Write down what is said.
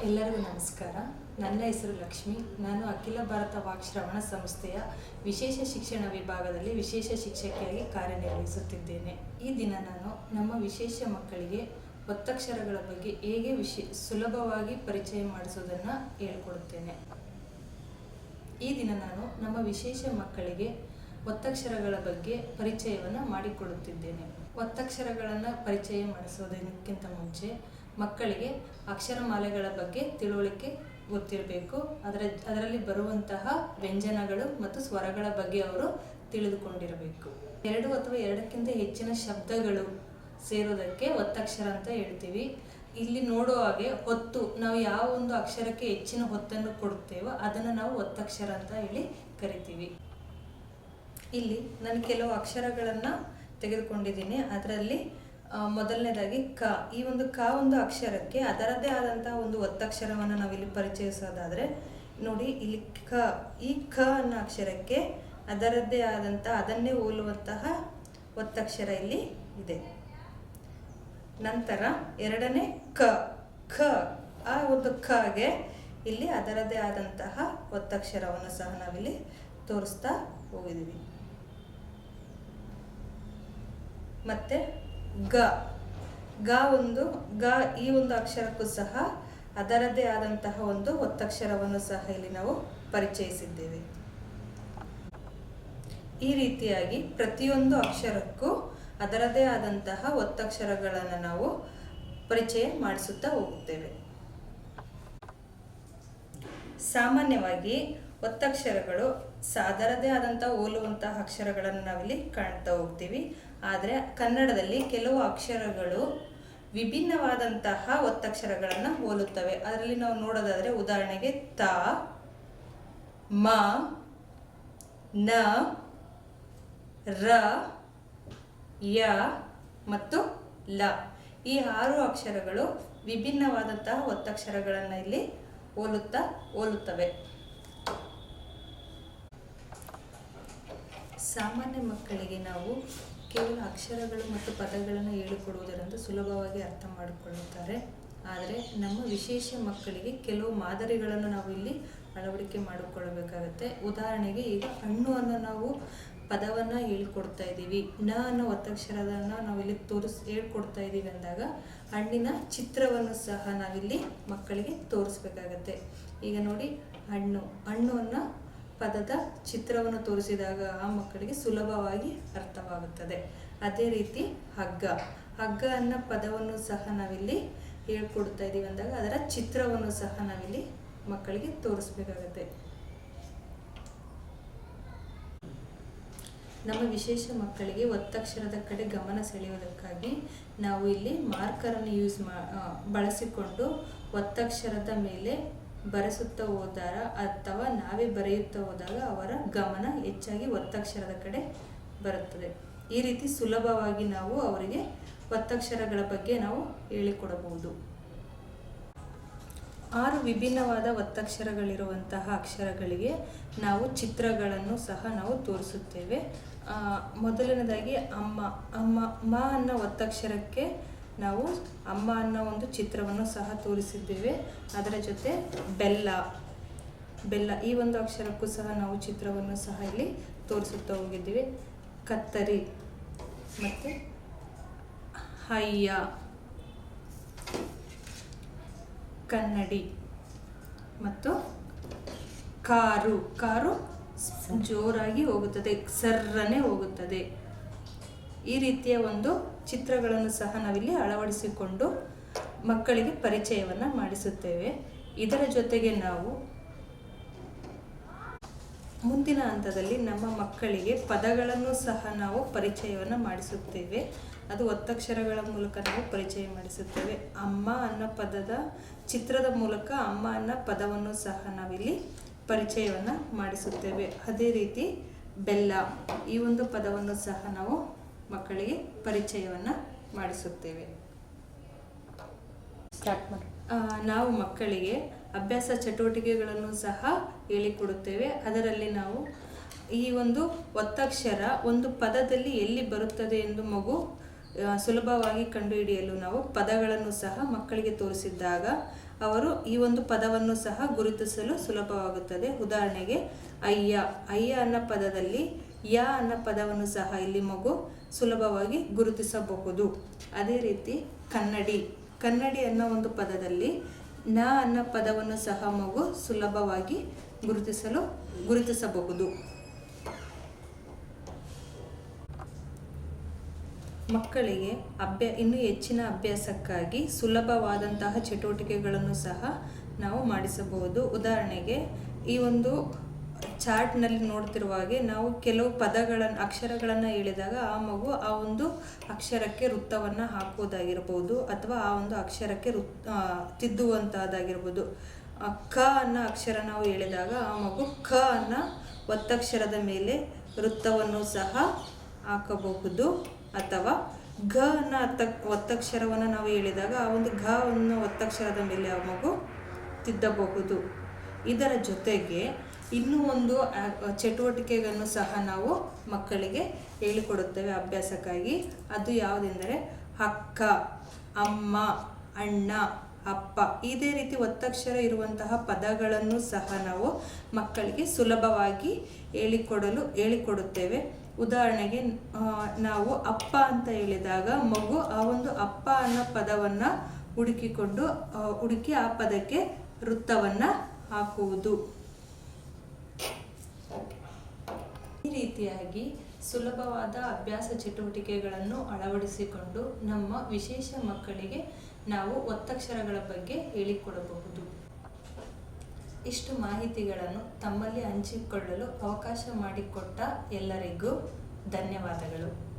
ಎಲ್ಲರಿಗೂ ನಮಸ್ಕಾರ. ನನ್ನ ಹೆಸರು ಲಕ್ಷ್ಮಿ. ನಾನು ಅಖಿಲ ಭಾರತ ವಾಕ್ಶ್ರವಣ ಸಂಸ್ಥೆಯ ವಿಶೇಷ ಶಿಕ್ಷಣ ವಿಭಾಗದಲ್ಲಿ ವಿಶೇಷ ಶಿಕ್ಷಕಿಯಾಗಿ ಕಾರ್ಯನಿರ್ವಹಿಸುತ್ತಿದ್ದೇನೆ. ಈ ದಿನ ನಾನು ನಮ್ಮ ವಿಶೇಷ ಮಕ್ಕಳಿಗೆ ಒತ್ತಕ್ಷರಗಳ ಬಗ್ಗೆ ಹೇಗೆ ಸುಲಭವಾಗಿ ಪರಿಚಯ ಮಾಡಿಸುವುದನ್ನು ಹೇಳಿಕೊಡುತ್ತೇನೆ. ಈ ದಿನ ನಾನು ನಮ್ಮ ವಿಶೇಷ ಮಕ್ಕಳಿಗೆ ಒತ್ತಕ್ಷರಗಳ ಬಗ್ಗೆ ಪರಿಚಯವನ್ನು ಮಾಡಿಕೊಡುತ್ತಿದ್ದೇನೆ. ಒತ್ತಕ್ಷರಗಳನ್ನು ಪರಿಚಯ ಮಾಡಿಸೋದಕ್ಕಿಂತ ಮುಂಚೆ ಮಕ್ಕಳಿಗೆ ಅಕ್ಷರಮಾಲೆಗಳ ಬಗ್ಗೆ ತಿಳುವಳಿಕೆ ಗೊತ್ತಿರಬೇಕು. ಅದರಲ್ಲಿ ಬರುವಂತಹ ವ್ಯಂಜನಗಳು ಮತ್ತು ಸ್ವರಗಳ ಬಗ್ಗೆ ಅವರು ತಿಳಿದುಕೊಂಡಿರಬೇಕು. 2 ಅಥವಾ 2ಕ್ಕಿಂತ ಹೆಚ್ಚಿನ ಶಬ್ದಗಳು ಸೇರೋದಕ್ಕೆ ಒತ್ತಕ್ಷರ ಅಂತ ಹೇಳ್ತೀವಿ. ಇಲ್ಲಿ ನೋಡೋ ಹಾಗೆ ಹೊತ್ತು, ನಾವು ಯಾವ ಒಂದು ಅಕ್ಷರಕ್ಕೆ ಹೆಚ್ಚಿನ ಹೊತ್ತನ್ನು ಕೊಡುತ್ತೇವೋ ಅದನ್ನು ನಾವು ಒತ್ತಕ್ಷರ ಅಂತ ಹೇಳಿ ಕರಿತೀವಿ. ಇಲ್ಲಿ ನಾನು ಕೆಲವು ಅಕ್ಷರಗಳನ್ನು ತೆಗೆದುಕೊಂಡಿದ್ದೀನಿ. ಅದರಲ್ಲಿ ಮೊದಲನೇದಾಗಿ ಕ. ಈ ಒಂದು ಕ ಒಂದು ಅಕ್ಷರಕ್ಕೆ ಅದರದ್ದೇ ಆದಂತಹ ಒಂದು ಒತ್ತಕ್ಷರವನ್ನು ನಾವಿಲ್ಲಿ ಪರಿಚಯಿಸೋದಾದರೆ ನೋಡಿ, ಇಲ್ಲಿ ಕ, ಈ ಕ ಅನ್ನೋ ಅಕ್ಷರಕ್ಕೆ ಅದರದ್ದೇ ಆದಂತಹ ಅದನ್ನೇ ಹೋಲುವಂತಹ ಒತ್ತಕ್ಷರ ಇಲ್ಲಿ ಇದೆ. ನಂತರ ಎರಡನೇ ಕ. ಆ ಒಂದು ಕಗೆ ಇಲ್ಲಿ ಅದರದ್ದೇ ಆದಂತಹ ಒತ್ತಕ್ಷರವನ್ನು ಸಹ ನಾವಿಲ್ಲಿ ತೋರಿಸ್ತಾ ಹೋಗಿದ್ದೀವಿ. ಮತ್ತೆ ಗ. ಈ ಒಂದು ಅಕ್ಷರಕ್ಕೂ ಸಹ ಅದರದ್ದೇ ಆದಂತಹ ಒಂದು ಒತ್ತಕ್ಷರವನ್ನು ಸಹ ಇಲ್ಲಿ ನಾವು ಪರಿಚಯಿಸಿದ್ದೇವೆ. ಈ ರೀತಿಯಾಗಿ ಪ್ರತಿಯೊಂದು ಅಕ್ಷರಕ್ಕೂ ಅದರದ್ದೇ ಆದಂತಹ ಒತ್ತಕ್ಷರಗಳನ್ನು ನಾವು ಪರಿಚಯ ಮಾಡಿಸುತ್ತಾ ಹೋಗುತ್ತೇವೆ. ಸಾಮಾನ್ಯವಾಗಿ ಒತ್ತಕ್ಷರಗಳು ಅದರದ್ದೇ ಆದಂತಹ ಹೋಲುವಂತಹ ಅಕ್ಷರಗಳನ್ನು ನಾವಿಲ್ಲಿ ಕಾಣ್ತಾ ಹೋಗ್ತೀವಿ. ಆದರೆ ಕನ್ನಡದಲ್ಲಿ ಕೆಲವು ಅಕ್ಷರಗಳು ವಿಭಿನ್ನವಾದಂತಹ ಒತ್ತಕ್ಷರಗಳನ್ನು ಹೋಲುತ್ತವೆ. ಅದರಲ್ಲಿ ನಾವು ನೋಡೋದಾದರೆ ಉದಾಹರಣೆಗೆ ತ, ಮ, ನ, ರ, ಯ ಮತ್ತು ಲ. ಈ 6 ಅಕ್ಷರಗಳು ವಿಭಿನ್ನವಾದಂತಹ ಒತ್ತಕ್ಷರಗಳನ್ನು ಇಲ್ಲಿ ಹೋಲುತ್ತವೆ. ಸಾಮಾನ್ಯ ಮಕ್ಕಳಿಗೆ ನಾವು ಕೇವಲ ಅಕ್ಷರಗಳು ಮತ್ತು ಪದಗಳನ್ನು ಹೇಳಿಕೊಡುವುದರಿಂದ ಸುಲಭವಾಗಿ ಅರ್ಥ ಮಾಡಿಕೊಳ್ಳುತ್ತಾರೆ. ಆದರೆ ನಮ್ಮ ವಿಶೇಷ ಮಕ್ಕಳಿಗೆ ಕೆಲವು ಮಾದರಿಗಳನ್ನು ನಾವು ಇಲ್ಲಿ ಅಳವಡಿಕೆ ಮಾಡಿಕೊಳ್ಳಬೇಕಾಗತ್ತೆ. ಉದಾಹರಣೆಗೆ ಈಗ ಹಣ್ಣು ಅನ್ನೋ ನಾವು ಪದವನ್ನು ಹೇಳ್ಕೊಡ್ತಾ ಇದ್ದೀವಿ, ನ ಅನ್ನೋ ಒತ್ತಕ್ಷರವನ್ನು ನಾವಿಲ್ಲಿ ಹೇಳ್ಕೊಡ್ತಾ ಇದ್ದೀವಿ ಅಂದಾಗ ಹಣ್ಣಿನ ಚಿತ್ರವನ್ನು ಸಹ ನಾವಿಲ್ಲಿ ಮಕ್ಕಳಿಗೆ ತೋರಿಸ್ಬೇಕಾಗತ್ತೆ. ಈಗ ನೋಡಿ, ಹಣ್ಣು ಅನ್ನೋ ಪದದ ಚಿತ್ರವನ್ನು ತೋರಿಸಿದಾಗ ಆ ಮಕ್ಕಳಿಗೆ ಸುಲಭವಾಗಿ ಅರ್ಥವಾಗುತ್ತದೆ. ಅದೇ ರೀತಿ ಹಗ್ಗ ಅನ್ನೋ ಪದವನ್ನು ಸಹ ನಾವಿಲ್ಲಿ ಹೇಳ್ಕೊಡ್ತಾ ಇದ್ದೀವಿ ಅಂದಾಗ ಅದರ ಚಿತ್ರವನ್ನು ಸಹ ನಾವಿಲ್ಲಿ ಮಕ್ಕಳಿಗೆ ತೋರಿಸ್ಬೇಕಾಗತ್ತೆ. ನಮ್ಮ ವಿಶೇಷ ಮಕ್ಕಳಿಗೆ ಒತ್ತಕ್ಷರದ ಕಡೆ ಗಮನ ಸೆಳೆಯುವುದಕ್ಕಾಗಿ ನಾವು ಇಲ್ಲಿ ಮಾರ್ಕರನ್ನು ಬಳಸಿಕೊಂಡು ಒತ್ತಕ್ಷರದ ಮೇಲೆ ಬರೆಸುತ್ತಾ ಹೋದಾಗ ಅಥವಾ ನಾವೇ ಬರೆಯುತ್ತಾ ಹೋದಾಗ ಅವರ ಗಮನ ಹೆಚ್ಚಾಗಿ ಒತ್ತಕ್ಷರದ ಕಡೆ ಬರುತ್ತದೆ. ಈ ರೀತಿ ಸುಲಭವಾಗಿ ನಾವು ಅವರಿಗೆ ಒತ್ತಕ್ಷರಗಳ ಬಗ್ಗೆ ನಾವು ಹೇಳಿಕೊಡಬಹುದು. 6 ವಿಭಿನ್ನವಾದ ಒತ್ತಕ್ಷರಗಳಿರುವಂತಹ ಅಕ್ಷರಗಳಿಗೆ ನಾವು ಚಿತ್ರಗಳನ್ನು ಸಹ ನಾವು ತೋರಿಸುತ್ತೇವೆ. ಮೊದಲನೇದಾಗಿ ಮ ಅನ್ನೋ ಒತ್ತಕ್ಷರಕ್ಕೆ ನಾವು ಅಮ್ಮ ಅನ್ನೋ ಒಂದು ಚಿತ್ರವನ್ನು ಸಹ ತೋರಿಸಿದ್ದೇವೆ. ಅದರ ಜೊತೆ ಬೆಲ್ಲ ಈ ಒಂದು ಅಕ್ಷರಕ್ಕೂ ಸಹ ನಾವು ಚಿತ್ರವನ್ನು ಸಹ ಇಲ್ಲಿ ತೋರಿಸುತ್ತಾ ಹೋಗಿದ್ದೀವಿ. ಕತ್ತರಿ ಮತ್ತು ಹಯ್ಯ, ಕನ್ನಡಿ ಮತ್ತು ಕಾರು ಜೋರಾಗಿ ಹೋಗುತ್ತದೆ, ಸರ್ರನೆ ಹೋಗುತ್ತದೆ. ಈ ರೀತಿಯ ಒಂದು ಚಿತ್ರಗಳನ್ನು ಸಹ ನಾವಿಲ್ಲಿ ಅಳವಡಿಸಿಕೊಂಡು ಮಕ್ಕಳಿಗೆ ಪರಿಚಯವನ್ನು ಮಾಡಿಸುತ್ತೇವೆ. ಇದರ ಜೊತೆಗೆ ನಾವು ಮುಂದಿನ ಹಂತದಲ್ಲಿ ನಮ್ಮ ಮಕ್ಕಳಿಗೆ ಪದಗಳನ್ನು ಸಹ ನಾವು ಪರಿಚಯವನ್ನು ಮಾಡಿಸುತ್ತೇವೆ. ಅದು ಒತ್ತಕ್ಷರಗಳ ಮೂಲಕ ನಾವು ಪರಿಚಯ ಮಾಡಿಸುತ್ತೇವೆ. ಅಮ್ಮ ಅನ್ನೋ ಪದದ ಚಿತ್ರದ ಮೂಲಕ ಅಮ್ಮ ಅನ್ನೋ ಪದವನ್ನು ಸಹ ನಾವಿಲ್ಲಿ ಪರಿಚಯವನ್ನು ಮಾಡಿಸುತ್ತೇವೆ. ಅದೇ ರೀತಿ ಬೆಲ್ಲ ಈ ಒಂದು ಪದವನ್ನು ಸಹ ನಾವು ಮಕ್ಕಳಿಗೆ ಪರಿಚಯವನ್ನು ಮಾಡಿಸುತ್ತೇವೆ. ನಾವು ಮಕ್ಕಳಿಗೆ ಅಭ್ಯಾಸ ಚಟುವಟಿಕೆಗಳನ್ನು ಸಹ ಹೇಳಿಕೊಡುತ್ತೇವೆ. ಅದರಲ್ಲಿ ನಾವು ಈ ಒಂದು ಒತ್ತಕ್ಷರ ಒಂದು ಪದದಲ್ಲಿ ಎಲ್ಲಿ ಬರುತ್ತದೆ ಎಂದು ಮಗು ಸುಲಭವಾಗಿ ಕಂಡುಹಿಡಿಯಲು ನಾವು ಪದಗಳನ್ನು ಸಹ ಮಕ್ಕಳಿಗೆ ತೋರಿಸಿದಾಗ ಅವರು ಈ ಒಂದು ಪದವನ್ನು ಸಹ ಗುರುತಿಸಲು ಸುಲಭವಾಗುತ್ತದೆ. ಉದಾಹರಣೆಗೆ ಅಯ್ಯ. ಅಯ್ಯ ಅನ್ನೋ ಪದದಲ್ಲಿ ಯ ಅನ್ನೋ ಪದವನ್ನು ಸಹ ಇಲ್ಲಿ ಮಗು ಸುಲಭವಾಗಿ ಗುರುತಿಸಬಹುದು. ಅದೇ ರೀತಿ ಕನ್ನಡಿ. ಕನ್ನಡಿ ಅನ್ನೋ ಒಂದು ಪದದಲ್ಲಿ ನ ಅನ್ನೋ ಪದವನ್ನು ಸಹ ಮಗು ಸುಲಭವಾಗಿ ಗುರುತಿಸಬಹುದು. ಮಕ್ಕಳಿಗೆ ಇನ್ನೂ ಹೆಚ್ಚಿನ ಅಭ್ಯಾಸಕ್ಕಾಗಿ ಸುಲಭವಾದಂತಹ ಚಟುವಟಿಕೆಗಳನ್ನು ಸಹ ನಾವು ಮಾಡಿಸಬಹುದು. ಉದಾಹರಣೆಗೆ ಈ ಒಂದು ಚಾರ್ಟ್ನಲ್ಲಿ ನೋಡ್ತಿರುವ ಹಾಗೆ ನಾವು ಕೆಲವು ಅಕ್ಷರಗಳನ್ನು ಹೇಳಿದಾಗ ಆ ಮಗು ಆ ಒಂದು ಅಕ್ಷರಕ್ಕೆ ವೃತ್ತವನ್ನು ಹಾಕುವುದಾಗಿರ್ಬೋದು ಅಥವಾ ಆ ಒಂದು ಅಕ್ಷರಕ್ಕೆ ತಿದ್ದುವಂತಹದ್ದಾಗಿರ್ಬೋದು. ಕ ಅನ್ನೋ ಅಕ್ಷರ ನಾವು ಹೇಳಿದಾಗ ಆ ಮಗು ಕ ಅನ್ನೋ ಒತ್ತಕ್ಷರದ ಮೇಲೆ ವೃತ್ತವನ್ನು ಸಹ ಹಾಕಬಹುದು. ಅಥವಾ ಗ ಅನ್ನೋ ಒತ್ತಕ್ಷರವನ್ನು ನಾವು ಹೇಳಿದಾಗ ಆ ಒಂದು ಘ ಅನ್ನೋ ಒತ್ತಕ್ಷರದ ಮೇಲೆ ಆ ಮಗು ತಿದ್ದಬಹುದು. ಇದರ ಜೊತೆಗೆ ಇನ್ನೂ ಒಂದು ಚಟುವಟಿಕೆಗಳನ್ನು ಸಹ ನಾವು ಮಕ್ಕಳಿಗೆ ಹೇಳಿಕೊಡುತ್ತೇವೆ ಅಭ್ಯಾಸಕ್ಕಾಗಿ. ಅದು ಯಾವುದೆಂದರೆ ಅಕ್ಕ, ಅಮ್ಮ, ಅಣ್ಣ, ಅಪ್ಪ. ಇದೇ ರೀತಿ ಒತ್ತಕ್ಷರ ಇರುವಂತಹ ಪದಗಳನ್ನು ಸಹ ನಾವು ಮಕ್ಕಳಿಗೆ ಸುಲಭವಾಗಿ ಹೇಳಿಕೊಡುತ್ತೇವೆ. ಉದಾಹರಣೆಗೆ ನಾವು ಅಪ್ಪ ಅಂತ ಹೇಳಿದಾಗ ಮಗು ಆ ಒಂದು ಅಪ್ಪ ಅನ್ನೋ ಪದವನ್ನು ಹುಡುಕಿ ಆ ಪದಕ್ಕೆ ವೃತ್ತವನ್ನು ಹಾಕುವುದು. ಈ ರೀತಿಯಾಗಿ ಸುಲಭವಾದ ಅಭ್ಯಾಸ ಚಟುವಟಿಕೆಗಳನ್ನು ಅಳವಡಿಸಿಕೊಂಡು ನಮ್ಮ ವಿಶೇಷ ಮಕ್ಕಳಿಗೆ ನಾವು ಒತ್ತಕ್ಷರಗಳ ಬಗ್ಗೆ ಹೇಳಿಕೊಡಬಹುದು. ಇಷ್ಟು ಮಾಹಿತಿಗಳನ್ನು ತಮ್ಮಲ್ಲಿ ಹಂಚಿಕೊಳ್ಳಲು ಅವಕಾಶ ಮಾಡಿಕೊಟ್ಟ ಎಲ್ಲರಿಗೂ ಧನ್ಯವಾದಗಳು.